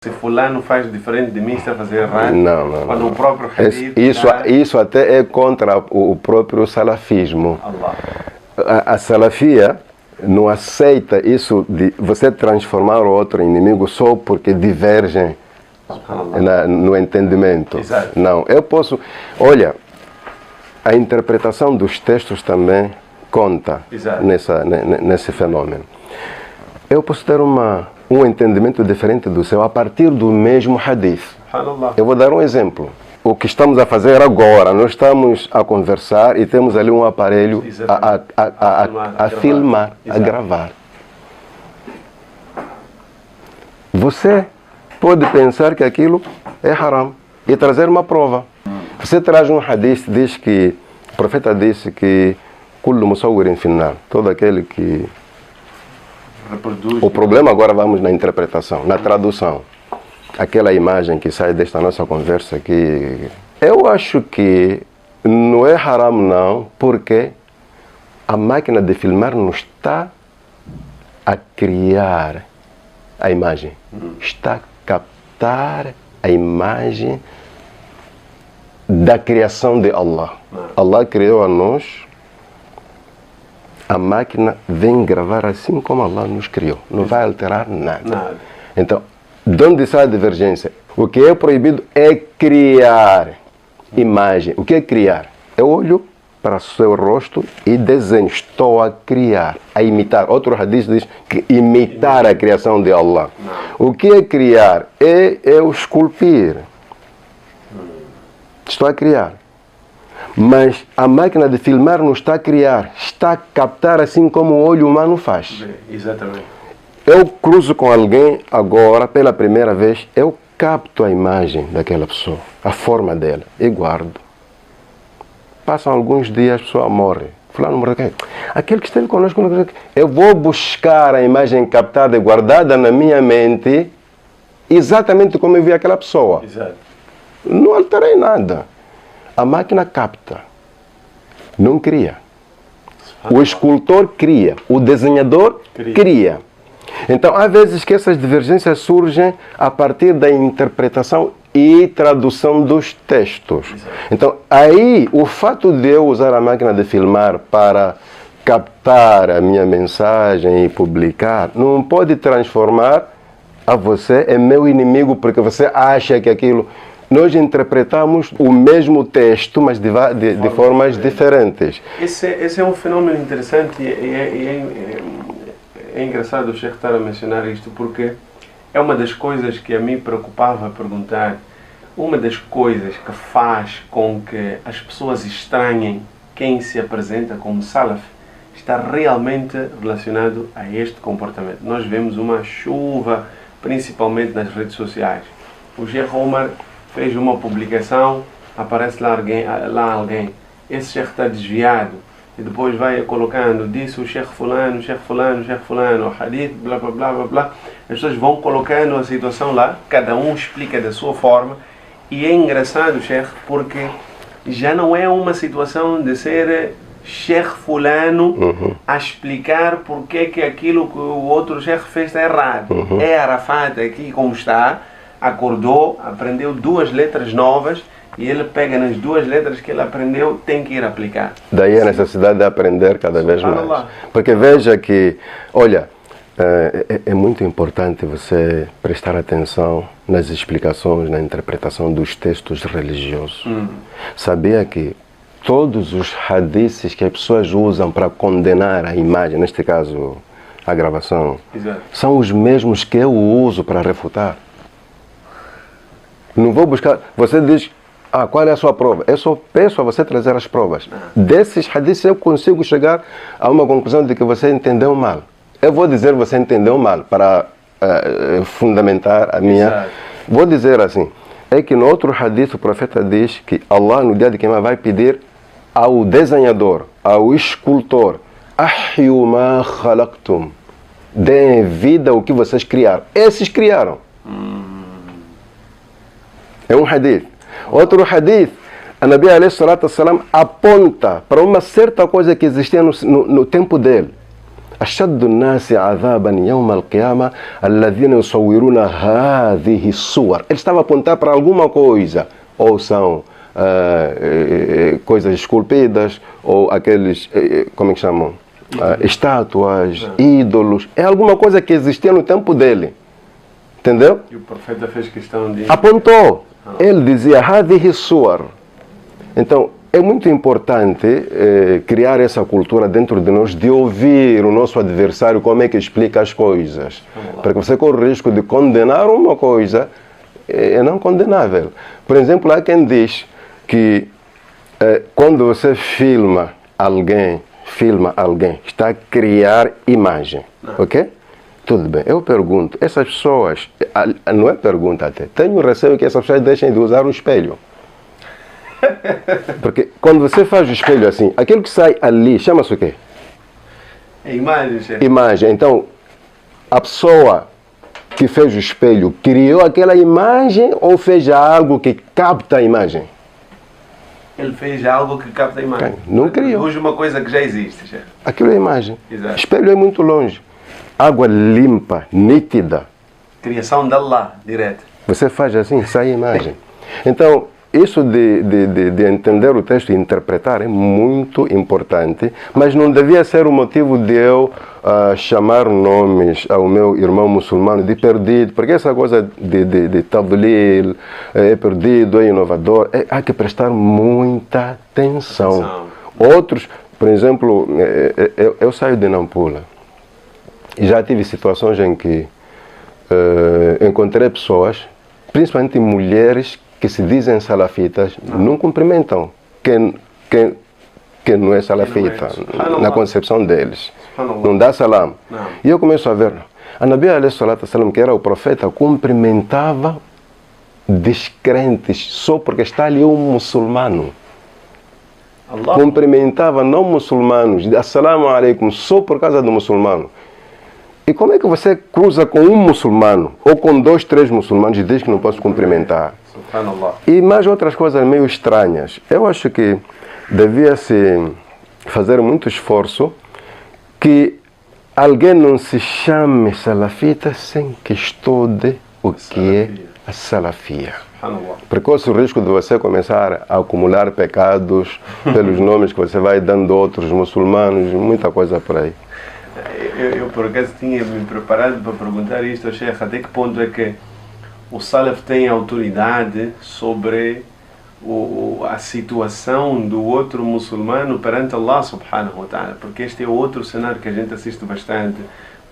Se fulano faz diferente de mim, está a fazer errado. Não. Quando o próprio hadith isso até é contra o próprio salafismo. A salafia não aceita isso de você transformar o outro inimigo só porque divergem no entendimento. Exato. Não, eu posso... Olha, a interpretação dos textos também conta nesse fenômeno. Eu posso ter um entendimento diferente do seu a partir do mesmo hadith. Eu vou dar um exemplo. O que estamos a fazer agora, nós estamos a conversar e temos ali um aparelho a filmar, a gravar. Você pode pensar que aquilo é haram e trazer uma prova. Você traz um hadith, diz que o profeta disse que kullu musawwirin finnar, todo aquele que reproduz. O problema agora vamos na interpretação, na tradução. Aquela imagem que sai desta nossa conversa aqui, eu acho que não é haram não, porque a máquina de filmar não está a criar a imagem, está a captar a imagem da criação de Allah. Allah criou a nós, a máquina vem gravar assim como Allah nos criou, não vai alterar nada. Então, de onde sai a divergência? O que é proibido é criar imagem. O que é criar? Eu olho para o seu rosto e desenho. Estou a criar, a imitar. Outro hadith diz que imitar a criação de Allah. O que é criar? É eu esculpir. Estou a criar. Mas a máquina de filmar não está a criar, está a captar assim como o olho humano faz. Exatamente. Eu cruzo com alguém agora, pela primeira vez, eu capto a imagem daquela pessoa, a forma dela, e guardo. Passam alguns dias, a pessoa morre. Fulano morreu. Aquele que esteve conosco, eu vou buscar a imagem captada e guardada na minha mente, exatamente como eu vi aquela pessoa. Exato. Não alterei nada. A máquina capta, não cria. O escultor cria, o desenhador cria. Então, há vezes que essas divergências surgem a partir da interpretação e tradução dos textos. Então, aí, o fato de eu usar a máquina de filmar para captar a minha mensagem e publicar, não pode transformar a você em meu inimigo porque você acha que aquilo... Nós interpretamos o mesmo texto, mas de formas diferentes. Esse é um fenômeno interessante é engraçado o Sheikh estar a mencionar isto, porque é uma das coisas que a mim preocupava perguntar. Uma das coisas que faz com que as pessoas estranhem quem se apresenta como salaf está realmente relacionado a este comportamento. Nós vemos uma chuva, principalmente nas redes sociais. O Sheikh Omar fez uma publicação, aparece lá alguém, esse Sheikh está desviado, e depois vai colocando, disse o Sheikh fulano, o hadith, blá blá blá blá blá. As pessoas vão colocando a situação lá, cada um explica da sua forma, e é engraçado, Sheikh, porque já não é uma situação de ser Sheikh fulano a explicar porque que aquilo que o outro Sheikh fez está errado. É Arafat aqui como está, acordou, aprendeu 2 letras novas e ele pega nas 2 letras que ele aprendeu, tem que ir aplicar. Daí a necessidade de aprender cada vez mais. Porque veja que, olha, é muito importante você prestar atenção nas explicações, na interpretação dos textos religiosos. Sabia que todos os hadiths que as pessoas usam para condenar a imagem, neste caso a gravação, são os mesmos que eu uso para refutar? Não vou buscar. Você diz, qual é a sua prova? Eu só peço a você trazer as provas. Desses hadiths eu consigo chegar a uma conclusão de que você entendeu mal. Eu vou dizer você entendeu mal para fundamentar a minha... Vou dizer assim, é que no outro hadith o profeta diz que Allah no dia de Quiyamah vai pedir ao desenhador, ao escultor, ahyu ma khalaqtum, deem vida ao que vocês criaram. Esses criaram. É um hadith. Outro hadith, a Nabi alayhi salatu wassalam aponta para uma certa coisa que existia no tempo dele. أشد الناس عذابا يوم القيامة الذين يصورون هذه الصور. Ele estava a apontar para alguma coisa, ou são coisas esculpidas, ou aqueles, como é que chamam? Estátuas, ídolos. É alguma coisa que existia no tempo dele. Entendeu? E o profeta fez questão de... Apontou. Ele dizia, هذه الصور. Então, é muito importante criar essa cultura dentro de nós, de ouvir o nosso adversário como é que explica as coisas. Porque você corre o risco de condenar uma coisa é não condenável. Por exemplo, há quem diz que quando você filma alguém, está a criar imagem. Ok? Tudo bem. Eu pergunto, essas pessoas, não é pergunta até, tenho receio que essas pessoas deixem de usar o espelho. Porque quando você faz o espelho assim, aquilo que sai ali, chama-se o quê? É imagem, chefe. Imagem. Então, a pessoa que fez o espelho criou aquela imagem ou fez algo que capta a imagem? Ele fez algo que capta a imagem. Não criou. Hoje uma coisa que já existe, chefe. Aquilo é imagem. Exato. Espelho é muito longe. Água limpa, nítida. Criação de Allah, direto. Você faz assim, sai a imagem. Então, isso de entender o texto e interpretar é muito importante, mas não devia ser o motivo de eu chamar nomes ao meu irmão muçulmano de perdido, porque essa coisa de tadlil, é perdido, é inovador, há que prestar muita atenção. Outros, por exemplo, eu saio de Nampula e já tive situações em que encontrei pessoas, principalmente mulheres, que se dizem salafitas, não cumprimentam quem não é salafita, na concepção deles. Não dá salam. E eu começo a ver, a Nabi alayhi salatu salam, que era o profeta, cumprimentava descrentes só porque está ali um muçulmano. Allah. Cumprimentava não muçulmanos, assalamu alaikum, só por causa do muçulmano. E como é que você cruza com um muçulmano, ou com 2, 3 muçulmanos e diz que não posso cumprimentar? E mais outras coisas meio estranhas. Eu acho que devia-se fazer muito esforço que alguém não se chame salafita sem que estude o que é a salafia. Porque corre o risco de você começar a acumular pecados pelos nomes que você vai dando a outros muçulmanos, muita coisa por aí. Eu por acaso tinha me preparado para perguntar isto ao Sheikh, até que ponto é que o Salaf tem autoridade sobre a situação do outro muçulmano perante Allah subhanahu wa ta'ala, porque este é outro cenário que a gente assiste bastante.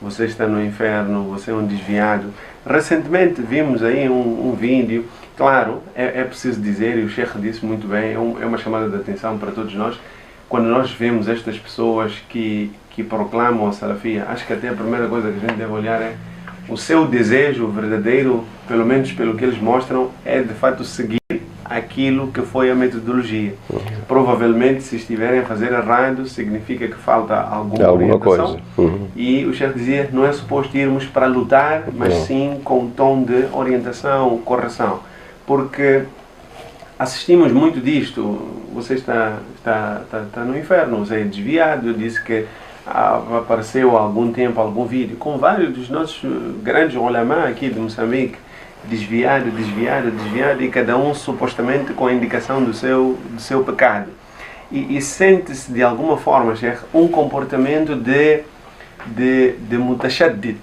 Você está no inferno, você é um desviado. Recentemente vimos aí um vídeo, claro, é preciso dizer, e o Sheikh disse muito bem, é uma chamada de atenção para todos nós, quando nós vemos estas pessoas que proclamam a salafia, acho que até a primeira coisa que a gente deve olhar é o seu desejo verdadeiro, pelo menos pelo que eles mostram, é de fato seguir aquilo que foi a metodologia. Provavelmente, se estiverem a fazer errado, significa que falta alguma orientação. Coisa. E o Sheikh dizia, não é suposto irmos para lutar, mas sim com um tom de orientação, correção. Porque assistimos muito disto. Você está no inferno, você é desviado. Eu disse que apareceu há algum tempo algum vídeo com vários dos nossos grandes ulama aqui de Moçambique, desviado, e cada um supostamente com a indicação do seu pecado. E sente-se de alguma forma, Sheikh, um comportamento de mutashaddid,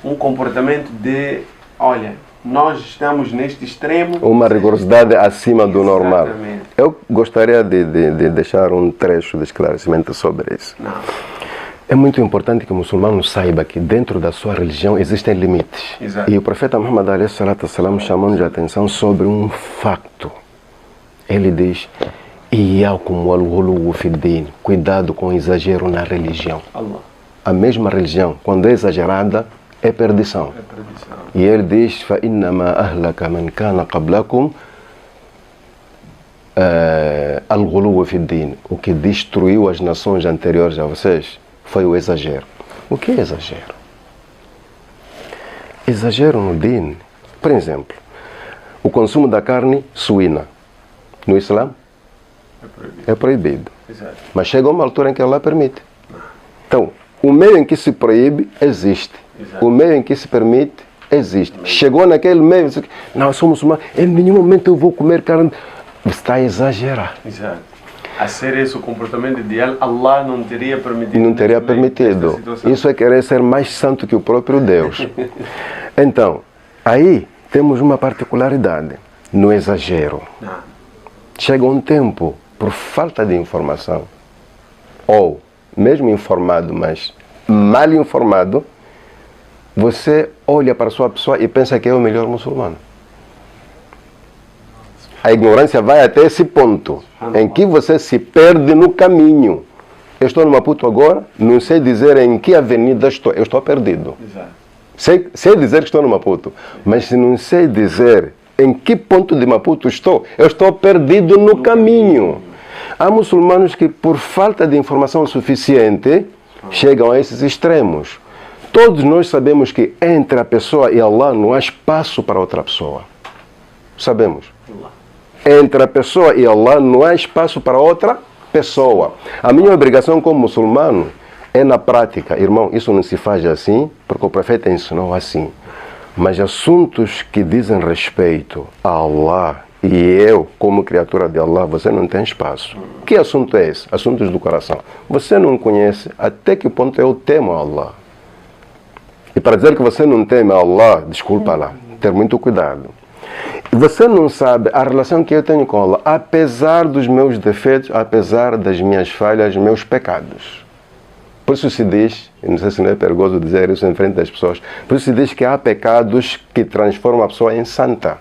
um comportamento de, olha, nós estamos neste extremo. Uma rigorosidade acima do normal. Eu gostaria de deixar um trecho de esclarecimento sobre isso. Não. É muito importante que o muçulmano saiba que dentro da sua religião existem limites. Exato. E o profeta Muhammad alayhi salatu salam chamou-nos a atenção sobre um facto. Ele diz, Iyyakum wal-ghuluw fid-din, cuidado com o exagero na religião. Allah. A mesma religião, quando é exagerada, é perdição. E ele diz, فَإِنَّمَا أَهْلَكَ مَنْ كَانَ قَبْلَكُمْ al-ghuluw fid-din. O que destruiu as nações anteriores a vocês foi o exagero. O que é exagero? Exagero no din, por exemplo, o consumo da carne suína no Islã é proibido. Exato. Mas chega uma altura em que Allah permite. Então, O meio em que se proíbe existe. Exato. O meio em que se permite existe. Chegou naquele meio, você, não, eu sou muçulmano, em nenhum momento eu vou comer carne. Você está a exagerar. Exato. A ser esse o comportamento ideal, Allah não teria permitido. Não teria permitido. Isso é querer ser mais santo que o próprio Deus. Então, aí temos uma particularidade no exagero. Chega um tempo, por falta de informação, ou mesmo informado, mas mal informado, você olha para a sua pessoa e pensa que é o melhor muçulmano. A ignorância vai até esse ponto, em que você se perde no caminho. Eu estou no Maputo agora, não sei dizer em que avenida estou, eu estou perdido. Exato. Sei dizer que estou no Maputo, mas se não sei dizer em que ponto de Maputo estou, eu estou perdido no caminho. Há muçulmanos que, por falta de informação suficiente, chegam a esses extremos. Todos nós sabemos que entre a pessoa e Allah não há espaço para outra pessoa. Sabemos. Entre a pessoa e Allah não há espaço para outra pessoa. A minha obrigação como muçulmano é na prática. Irmão, isso não se faz assim, porque o profeta ensinou assim. Mas assuntos que dizem respeito a Allah e eu, como criatura de Allah, você não tem espaço. Que assunto é esse? Assuntos do coração. Você não conhece até que ponto eu temo a Allah. E para dizer que você não teme a Allah, desculpa lá, ter muito cuidado. Você não sabe a relação que eu tenho com Allah, apesar dos meus defeitos, apesar das minhas falhas, meus pecados. Por isso se diz, não sei se não é perigoso dizer isso em frente das pessoas, por isso se diz que há pecados que transformam a pessoa em santa.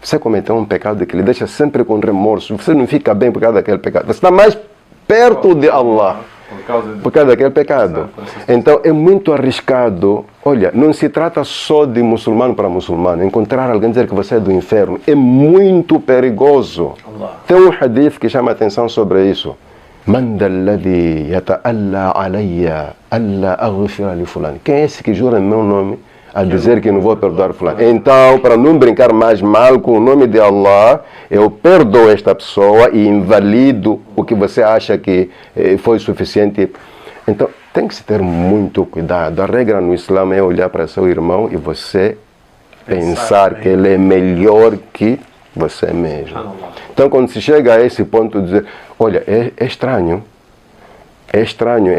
Você cometeu um pecado que lhe deixa sempre com remorso, você não fica bem por causa daquele pecado, você está mais perto de Allah por causa daquele pecado. Então é muito arriscado. Olha, não se trata só de muçulmano para muçulmano. Encontrar alguém dizer que você é do inferno é muito perigoso. Tem um hadith que chama a atenção sobre isso. Man dalladhi yata'alla alayya alla aghfira li fulani. Quem é esse que jura em meu nome a dizer que não vou perdoar fulano? Então, para não brincar mais mal com o nome de Allah, eu perdoo esta pessoa e invalido o que você acha que foi suficiente. Então, tem que se ter muito cuidado. A regra no Islã é olhar para seu irmão e você pensar que ele é melhor que você mesmo. Então, quando se chega a esse ponto de dizer, olha, é estranho. É estranho.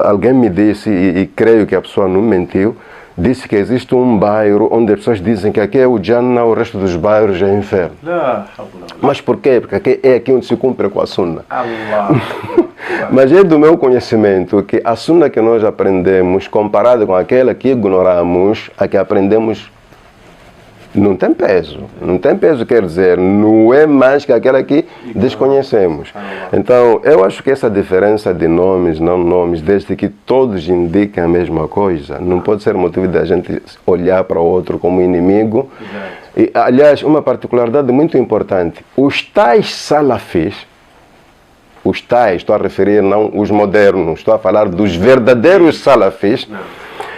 Alguém me disse, e creio que a pessoa não mentiu, disse que existe um bairro onde as pessoas dizem que aqui é o Jannah, o resto dos bairros é inferno. Mas por quê? Porque aqui é aqui onde se cumpre com a Sunna. Mas é do meu conhecimento que a Sunna que nós aprendemos, comparada com aquela que ignoramos, a que aprendemos, não tem peso. Não tem peso, quer dizer, não é mais que aquela que desconhecemos. Então, eu acho que essa diferença de nomes, não nomes, desde que todos indiquem a mesma coisa, não pode ser motivo de a gente olhar para o outro como inimigo. E, aliás, uma particularidade muito importante, os tais salafis, estou a referir não os modernos, estou a falar dos verdadeiros salafis,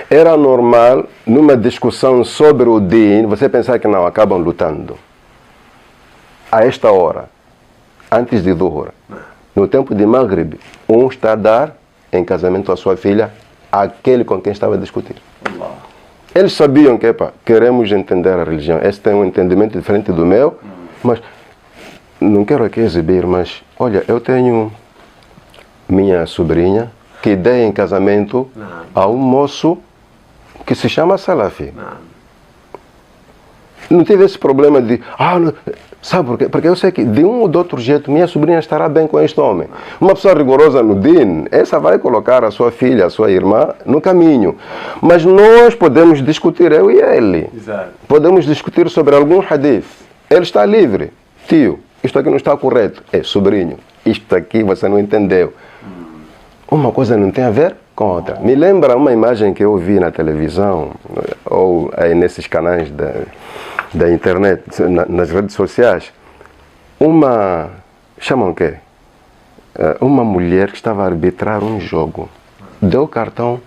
era normal, numa discussão sobre o din, você pensar que não, acabam lutando. A esta hora, antes de Dhuhr, no tempo de Maghrib, um está a dar em casamento a sua filha, aquele com quem estava a discutir. Eles sabiam que, queremos entender a religião. Esse tem um entendimento diferente do meu, mas não quero aqui exibir, mas, olha, eu tenho minha sobrinha que dei em casamento a um moço que se chama Salafi. Não tive esse problema de, sabe por quê? Porque eu sei que de um ou de outro jeito minha sobrinha estará bem com este homem. Uma pessoa rigorosa no din, essa vai colocar a sua filha, a sua irmã no caminho. Mas nós podemos discutir, eu e ele. Podemos discutir sobre algum hadith. Ele está livre. Tio, isto aqui não está correto. Sobrinho, isto aqui você não entendeu. Uma coisa não tem a ver com outra. Me lembra uma imagem que eu vi na televisão, ou aí nesses canais da internet, nas redes sociais. Chamam o quê? Uma mulher que estava a arbitrar um jogo. Deu cartão